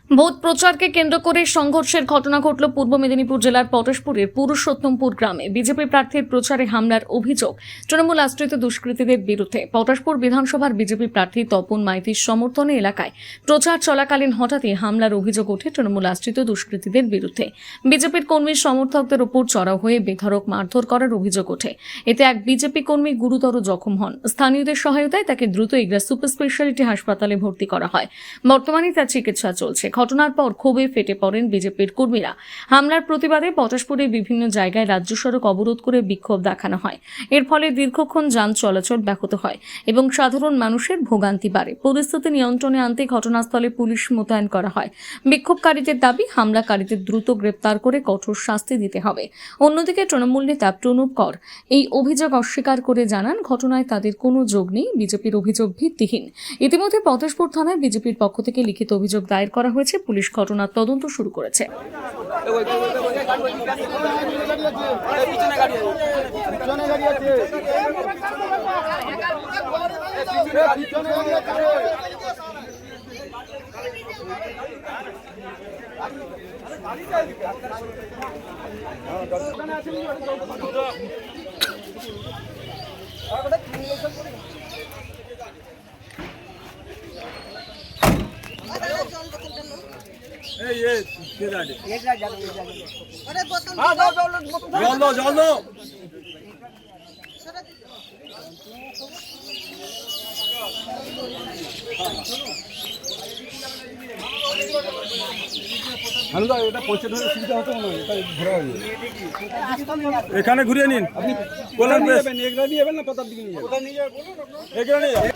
Vote প্রচারকে কেন্দ্র করে সংঘর্ষের ঘটনা ঘটল পূর্ব মেদিনীপুর জেলার পটাশপুরের পুরুষোত্তমপুর গ্রামে। বিজেপি প্রার্থীর প্রচারে হামলার অভিযোগ তৃণমূল আশ্রিত দুষ্কৃতীদের বিরুদ্ধে। পটাশপুর বিধানসভার বিজেপি প্রার্থী তপন মাইতির সমর্থনে এলাকায় প্রচার চলাকালীন হঠাৎই হামলার অভিযোগ ওঠে তৃণমূল আশ্রিত দুষ্কৃতীদের বিরুদ্ধে। বিজেপির কর্মী সমর্থকদের উপর চড়াও হয়ে বেধড়ক মারধর করার অভিযোগ ওঠে। এতে এক বিজেপি কর্মী গুরুতর জখম হন। স্থানীয়দের সহায়তায় তাকে দ্রুত এগরা সুপার স্পেশালিটি হাসপাতালে ভর্তি করা হয়। বর্তমানে তার চিকিৎসা চলছে। ঘটনার পর ক্ষোভে ফেটে পড়েন বিজেপির কর্মীরা। হামলার প্রতিবাদে পটাশপুরে বিভিন্ন জায়গায় রাজ্য সড়ক অবরোধ করে বিক্ষোভ দেখানো হয়। এর ফলে দীর্ঘক্ষণ যান চলাচল ব্যাহত হয় এবং সাধারণ মানুষের ভোগান্তি বাড়ে। পরিস্থিতি নিয়ন্ত্রণে আনতে ঘটনাস্থলে পুলিশ মোতায়েন করা হয়। বিক্ষোভকারীদের দাবি, হামলাকারীদের দ্রুত গ্রেপ্তার করে কঠোর শাস্তি দিতে হবে। অন্যদিকে তৃণমূল নেতা প্রণব কর এই অভিযোগ অস্বীকার করে জানান, ঘটনায় তাদের কোনো যোগ নেই, বিজেপির অভিযোগ ভিত্তিহীন। ইতিমধ্যে পটাশপুর থানায় বিজেপির পক্ষ থেকে লিখিত অভিযোগ দায়ের করা হয়েছে। পুলিশ ঘটনার তদন্ত শুরু করেছে। এখানে ঘুরিয়ে নিন। আপনি বলেন নিয়ে যাবেন না প্রতাপ দিকে নিয়ে যাবেন?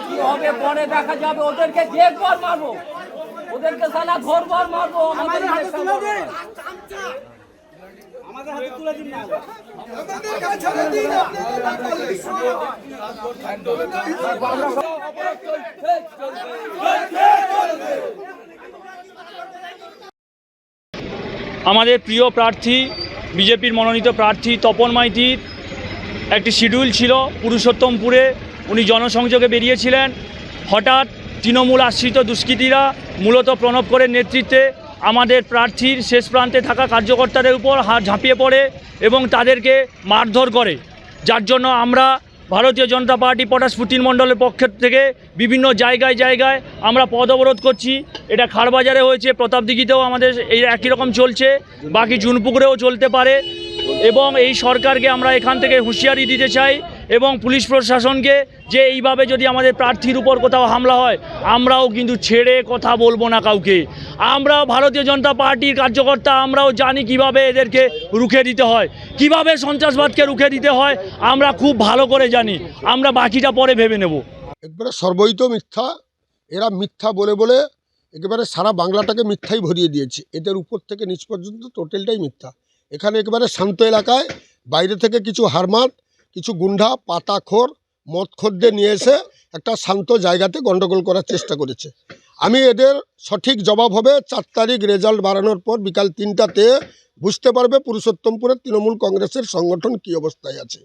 কি হবে পরে দেখা যাবে। ওদেরকে যে ঘর মারবো, ওদেরকে সালা ঘর মারবো। আমাদের হাতে তুলে দিন, আমাদের হাতে তুলে দিন না। আমাদের প্রিয় প্রার্থী, বিজেপির মনোনীত প্রার্থী তপন মাইতির একটি শিডিউল ছিল পুরুষোত্তমপুরে। উনি জনসংযোগে বেরিয়েছিলেন। হঠাৎ তৃণমূল আশ্রিত দুষ্কৃতীরা মূলত প্রণব করের নেতৃত্বে আমাদের প্রার্থীর শেষ প্রান্তে থাকা কার্যকর্তাদের উপর ঝাঁপিয়ে পড়ে এবং তাদেরকে মারধর করে, যার জন্য আমরা ভারতীয় জনতা পার্টি পটাশপুর 3 মণ্ডলের পক্ষ থেকে বিভিন্ন জায়গায় আমরা পথ অবরোধ করছি। এটা খারবাজারে হয়েছে, প্রতাপদিঘিতেও আমাদের এই একই রকম চলছে, বাকি জুনপুকুরেও চলতে পারে। এবং এই সরকারকে আমরা এখান থেকে হুঁশিয়ারি দিতে চাই এবং পুলিশ প্রশাসনকে যে এইভাবে যদি আমাদের প্রার্থীর উপর কোথাও হামলা হয়, আমরাও কিন্তু ছেড়ে কথা বলবো না কাউকে। আমরাও ভারতীয় জনতা পার্টির কার্যকর্তা, আমরাও জানি কিভাবে এদেরকে রুখে দিতে হয়, কিভাবে সন্ত্রাসবাদকে রুখে দিতে হয়, আমরা খুব ভালো করে জানি। আমরা বাকিটা পরে ভেবে নেব। একবারে সর্বৈত মিথ্যা। এরা মিথ্যা বলে বলে একেবারে সারা বাংলাটাকে মিথ্যাই ভরিয়ে দিয়েছে। এদের উপর থেকে নিচ পর্যন্ত টোটালটাই মিথ্যা। এখানে একেবারে শান্ত এলাকায় বাইরে থেকে কিছু হারমাত, কিছু গুন্ডা, পাতাখোর, মদখোরদের নিয়ে এসে একটা শান্ত জায়গাতে গন্ডগোল করার চেষ্টা করেছে। আমি এদের সঠিক জবাব হবে 4 তারিখ রেজাল্ট বাড়ানোর পর বিকাল 3টাতে বুঝতে পারবে পুরুষোত্তমপুরের তৃণমূল কংগ্রেসের সংগঠন কী অবস্থায় আছে।